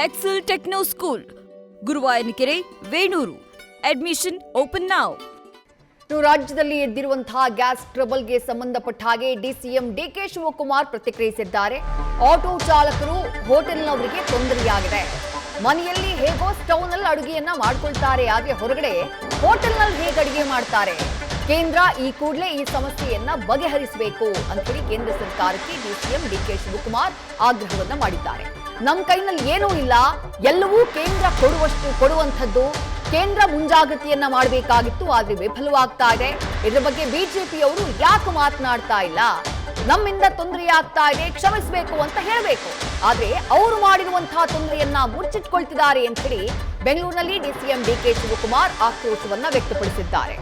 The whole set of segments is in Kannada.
Excel Techno School, Guruvayanakere, Venur. Admission open now. ರಾಜ್ಯದಲ್ಲಿ ಎದ್ದಿರುವಂತಹ ಗ್ಯಾಸ್ ಟ್ರಬಲ್ಗೆ ಸಂಬಂಧಪಟ್ಟ ಹಾಗೆ ಡಿಸಿಎಂ ಡಿಕೆ ಶಿವಕುಮಾರ್ ಪ್ರತಿಕ್ರಿಯಿಸಿದ್ದಾರೆ. ಆಟೋ ಚಾಲಕರು, ಹೋಟೆಲ್ನವರಿಗೆ ತೊಂದರೆಯಾಗಿದೆ. ಮನೆಯಲ್ಲಿ ಹೇಗೋ ಸ್ಟವ್ನಲ್ಲಿ ಅಡುಗೆಯನ್ನ ಮಾಡ್ಕೊಳ್ತಾರೆ, ಆದ್ರೆ ಹೊರಗಡೆ ಹೋಟೆಲ್ನಲ್ಲಿ ಹೇಗೆ ಅಡುಗೆ ಮಾಡ್ತಾರೆ? ಕೇಂದ್ರ ಈ ಕೂಡಲೇ ಈ ಸಮಸ್ಯೆಯನ್ನ ಬಗೆಹರಿಸಬೇಕು ಅಂತ ಹೇಳಿ ಕೇಂದ್ರ ಸರ್ಕಾರಕ್ಕೆ ಡಿಸಿಎಂ ಡಿಕೆ ಶಿವಕುಮಾರ್ ಆಗ್ರಹವನ್ನ ಮಾಡಿದ್ದಾರೆ. ನಮ್ಮ ಕೈನಲ್ಲಿ ಏನೂ ಇಲ್ಲ, ಎಲ್ಲವೂ ಕೇಂದ್ರ ಕೊಡುವಂಥದ್ದು. ಕೇಂದ್ರ ಮುಂಜಾಗ್ರತೆಯನ್ನ ಮಾಡಬೇಕಾಗಿತ್ತು, ಆದ್ರೆ ವಿಫಲವಾಗ್ತಾ ಇದೆ. ಇದರ ಬಗ್ಗೆ ಬಿಜೆಪಿಯವರು ಯಾಕೆ ಮಾತನಾಡ್ತಾ ಇಲ್ಲ? ನಮ್ಮಿಂದ ತೊಂದರೆಯಾಗ್ತಾ ಇದೆ, ಕ್ಷಮಿಸಬೇಕು ಅಂತ ಹೇಳಬೇಕು. ಆದ್ರೆ ಅವರು ಮಾಡಿರುವಂತಹ ತೊಂದರೆಯನ್ನ ಮುಚ್ಚಿಟ್ಕೊಳ್ತಿದ್ದಾರೆ ಅಂತ ಹೇಳಿ ಬೆಂಗಳೂರಿನಲ್ಲಿ ಡಿಸಿಎಂ ಡಿಕೆ ಶಿವಕುಮಾರ್ ಆಕ್ರೋಶವನ್ನ ವ್ಯಕ್ತಪಡಿಸಿದ್ದಾರೆ.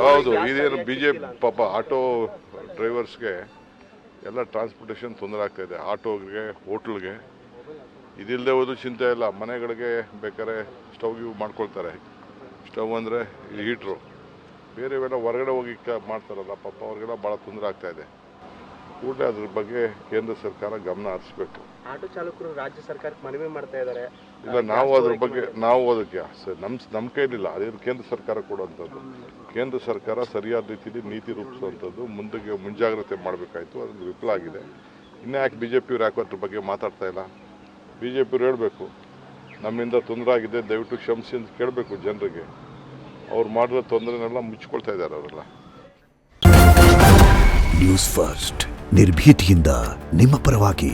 ಹೌದು, ಇದೇನು ಬಿಜೆಪಿ ಪಾಪ ಆಟೋ ಡ್ರೈವರ್ಸ್ಗೆ ಎಲ್ಲ ಟ್ರಾನ್ಸ್ಪೋರ್ಟೇಷನ್ ತೊಂದರೆ ಆಗ್ತಾ ಇದೆ. ಆಟೋಗೆ, ಹೋಟ್ಲ್ಗೆ ಇದಿಲ್ಲದೆ ಹೋದ್ರು ಚಿಂತೆ ಇಲ್ಲ. ಮನೆಗಳಿಗೆ ಬೇಕಾದ್ರೆ ಸ್ಟವ್ ಮಾಡ್ಕೊಳ್ತಾರೆ. ಸ್ಟವ್ ಅಂದರೆ ಹೀಟ್ರು, ಬೇರೆವೆಲ್ಲ ಹೊರಗಡೆ ಹೋಗಿ ಮಾಡ್ತಾರಲ್ಲ, ಪಾಪ ಅವ್ರಿಗೆಲ್ಲ ಭಾಳ ತೊಂದರೆ ಆಗ್ತಾ ಇದೆ. ಕೂಡಲೇ ಅದ್ರ ಬಗ್ಗೆ ಕೇಂದ್ರ ಸರ್ಕಾರ ಗಮನ ಹರಿಸ್ಬೇಕು. ಆಟೋ ಚಾಲಕರು ರಾಜ್ಯ ಸರ್ಕಾರಕ್ಕೆ ಮನವಿ ಮಾಡ್ತಾ ಇದ್ದಾರೆ. ಇಲ್ಲ, ನಾವು ಅದ್ರ ಬಗ್ಗೆ ಅದಕ್ಕೆ ನಮ್ಮ ಕೈಲಿಲ್ಲ, ಅದೇನು ಕೇಂದ್ರ ಸರ್ಕಾರ ಕೊಡುವಂಥದ್ದು. ಕೇಂದ್ರ ಸರ್ಕಾರ ಸರಿಯಾದ ರೀತಿಯಲ್ಲಿ ನೀತಿ ರೂಪಿಸುವಂಥದ್ದು, ಮುಂದಕ್ಕೆ ಮುಂಜಾಗ್ರತೆ ಮಾಡಬೇಕಾಯ್ತು. ಅದ್ರಲ್ಲಿ ವಿಫಲ ಆಗಿದೆ. ಇನ್ನೂ ಯಾಕೆ ಬಿಜೆಪಿಯವ್ರು ಯಾಕೆ ಅದ್ರ ಬಗ್ಗೆ ಮಾತಾಡ್ತಾ ಇಲ್ಲ? ಬಿಜೆಪಿಯವ್ರು ಹೇಳಬೇಕು, ನಮ್ಮಿಂದ ತೊಂದರೆ ಆಗಿದೆ, ದಯವಿಟ್ಟು ಕ್ಷಮಿಸಿ ಅಂತ ಕೇಳಬೇಕು ಜನರಿಗೆ. ಅವ್ರು ಮಾಡಿರೋ ತೊಂದರೆನೆಲ್ಲ ಮುಚ್ಕೊಳ್ತಾ ಇದ್ದಾರೆ ಅವರೆಲ್ಲ. ನ್ಯೂಸ್ ಫಸ್ಟ್, ನಿರ್ಭೀತಿಯಿಂದ ನಿಮ್ಮ ಪರವಾಗಿ.